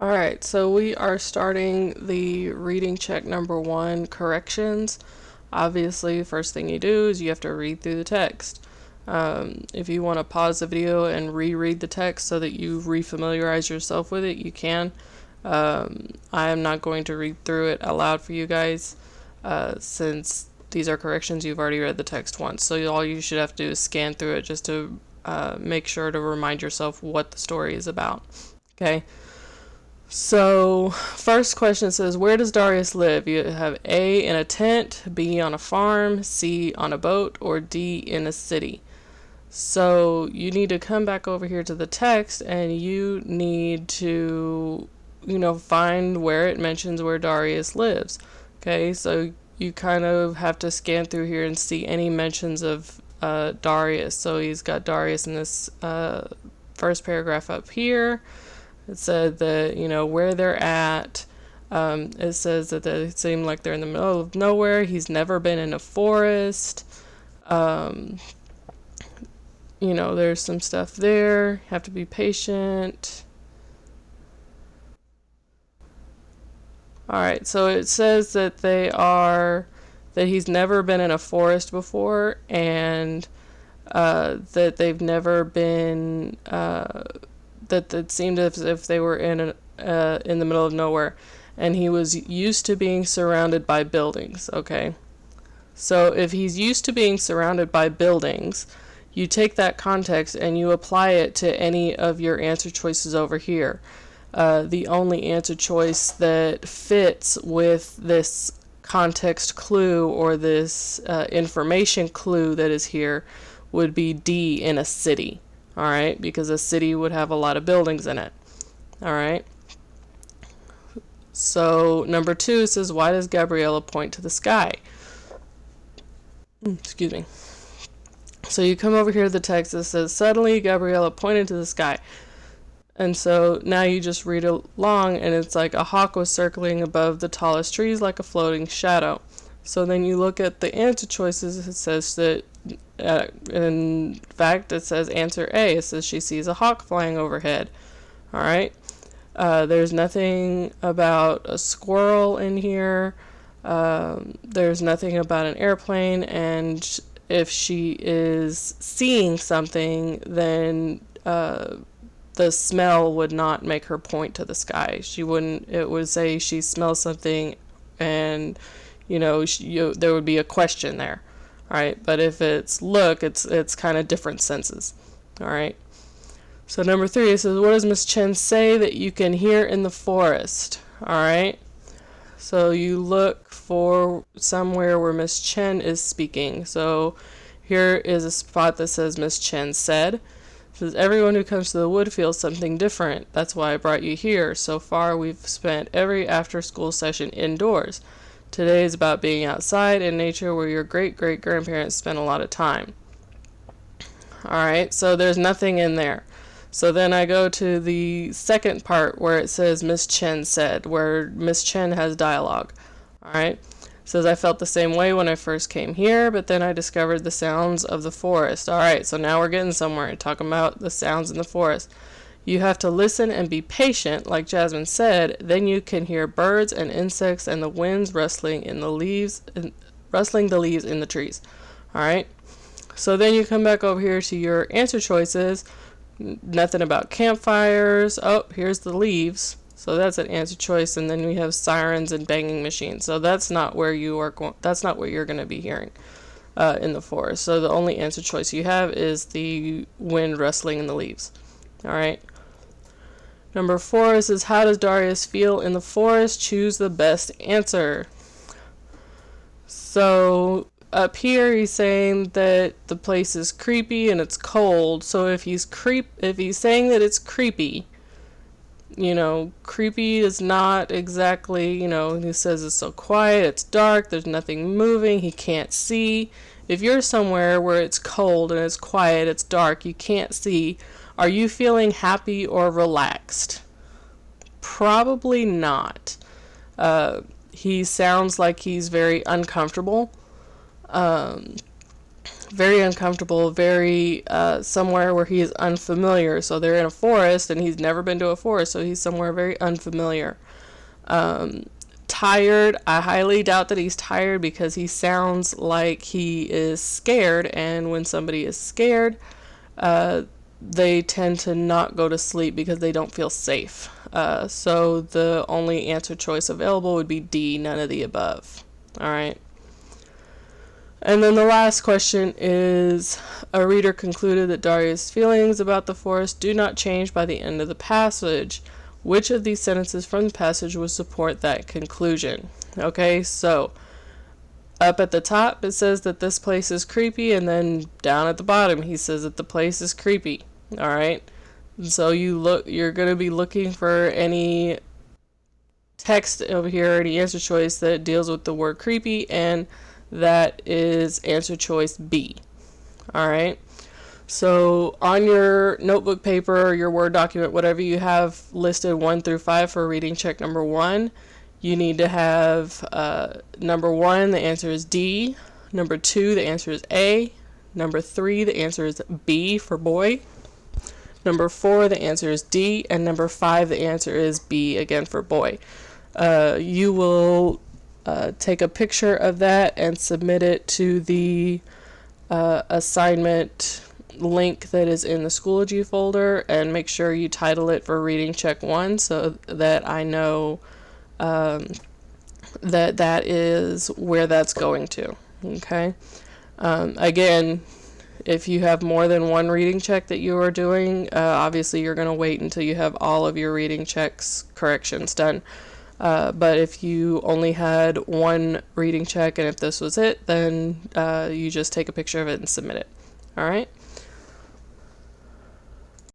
All right, so we are starting the reading check number 1, corrections. Obviously, first thing you do is you have to read through the text. If you want to pause the video and reread the text so that you refamiliarize yourself with it, you can. I am not going to read through it aloud for you guys since these are corrections. You've already read the text once, so all you should have to do is scan through it just to make sure to remind yourself what the story is about. Okay. So, first question says, where does Darius live? You have A, in a tent, B, on a farm, C, on a boat, or D, in a city. So, you need to come back over here to the text and you need to, find where it mentions where Darius lives. Okay, so you kind of have to scan through here and see any mentions of Darius. So, he's got Darius in this first paragraph up here. It said that, where they're at. It says that they seem like they're in the middle of nowhere. He's never been in a forest. There's some stuff there. You have to be patient. Alright, so it says that that he's never been in a forest before, and that they've never been, that it seemed as if they were in the middle of nowhere, and he was used to being surrounded by buildings. Okay, so if he's used to being surrounded by buildings, you take that context and you apply it to any of your answer choices over here. The only answer choice that fits with this context clue or this information clue that is here would be D, in a city. Alright, because a city would have a lot of buildings in it. Alright. So, number 2 says, why does Gabriella point to the sky? Excuse me. So you come over here to the text that says, suddenly Gabriella pointed to the sky. And so now you just read along, and it's like a hawk was circling above the tallest trees like a floating shadow. So then you look at the answer choices, it says that in fact, it says answer A. It says she sees a hawk flying overhead. Alright. There's nothing about a squirrel in here. There's nothing about an airplane. And if she is seeing something, then the smell would not make her point to the sky. She wouldn't. It would say she smells something, and there would be a question there. Alright, but if it's look, it's kind of different senses. Alright. So number 3, it says, what does Miss Chen say that you can hear in the forest? Alright. So you look for somewhere where Miss Chen is speaking. So here is a spot that says Miss Chen said. It says, everyone who comes to the wood feels something different. That's why I brought you here. So far we've spent every after school session indoors. Today is about being outside in nature where your great-great-grandparents spent a lot of time. Alright, so there's nothing in there. So then I go to the second part where it says Miss Chen said, where Miss Chen has dialogue. Alright, it says, I felt the same way when I first came here, but then I discovered the sounds of the forest. Alright, so now we're getting somewhere, talking about the sounds in the forest. You have to listen and be patient, like Jasmine said. Then you can hear birds and insects and the winds rustling the leaves in the trees. Alright? So then you come back over here to your answer choices. Nothing about campfires. Oh, here's the leaves. So that's an answer choice. And then we have sirens and banging machines. So that's not where you are going. That's not what you're going to be hearing in the forest. So the only answer choice you have is the wind rustling in the leaves. Alright? Number 4 says, how does Darius feel in the forest? Choose the best answer. So up here he's saying that the place is creepy and it's cold. So if he's saying that it's creepy, creepy is not exactly, he says it's so quiet, it's dark, there's nothing moving, he can't see. If you're somewhere where it's cold and it's quiet, it's dark, you can't see, are you feeling happy or relaxed? Probably not. He sounds like he's very uncomfortable. very uncomfortable, very somewhere where he is unfamiliar. So they're in a forest and he's never been to a forest, so he's somewhere very unfamiliar. Tired. I highly doubt that he's tired because he sounds like he is scared, and when somebody is scared, they tend to not go to sleep because they don't feel safe. So the only answer choice available would be D, none of the above. All right. And then the last question is, a reader concluded that Darius' feelings about the forest do not change by the end of the passage. Which of these sentences from the passage would support that conclusion? Okay, so up at the top it says that this place is creepy, and then down at the bottom he says that the place is creepy. All right, so you're going to be looking for any text over here, any answer choice that deals with the word creepy, and that is answer choice B. All right, so on your notebook paper or your Word document, whatever you have listed 1 through 5 for reading check number 1, you need to have number 1, the answer is D. Number 2, the answer is A. Number 3, the answer is B for boy. Number 4, the answer is D. And number 5, the answer is B again for boy. You will take a picture of that and submit it to the assignment link that is in the Schoology folder, and make sure you title it for reading check 1 so that I know that is where that's going to. Okay. Again, if you have more than one reading check that you are doing, obviously you're going to wait until you have all of your reading checks corrections done. But if you only had one reading check and if this was it, then you just take a picture of it and submit it. All right.